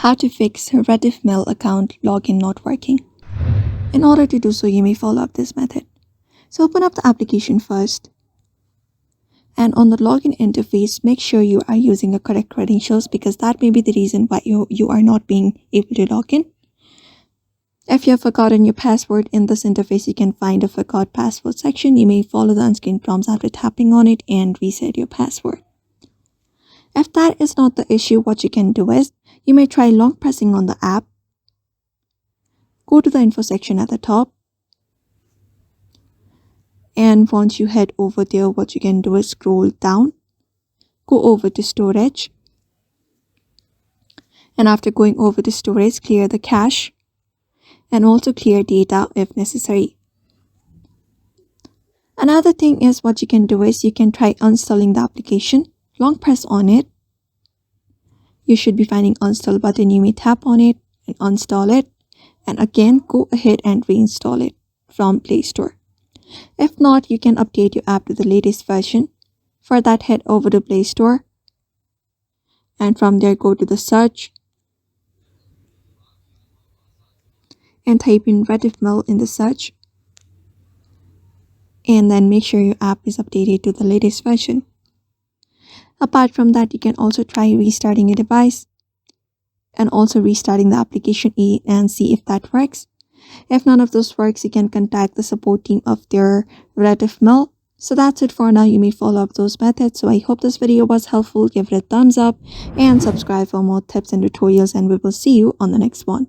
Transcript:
How to fix Rediffmail account login not working. In order to do so, you may follow up this method. So open up the application first. And on the login interface, make sure you are using the correct credentials because that may be the reason why you are not being able to log in. If you have forgotten your password, in this interface, you can find a forgot password section. You may follow the on-screen prompts after tapping on it and reset your password. If that is not the issue, what you can do is, you may try long pressing on the app. Go to the info section at the top. And once you head over there, what you can do is scroll down. Go over to storage. And after going over to storage, clear the cache. And also clear data if necessary. Another thing is what you can do is you can try uninstalling the application. Long press on it. You should be finding uninstall button. You may tap on it and uninstall it. And again, go ahead and reinstall it from Play Store. If not, you can update your app to the latest version. For that, head over to Play Store. And from there, go to the search. And type in Rediffmail in the search. And then make sure your app is updated to the latest version. Apart from that, you can also try restarting your device and also restarting the application and see if that works. If none of those works, you can contact the support team of their Rediffmail. So that's it for now. You may follow up those methods. So I hope this video was helpful. Give it a thumbs up and subscribe for more tips and tutorials, and we will see you on the next one.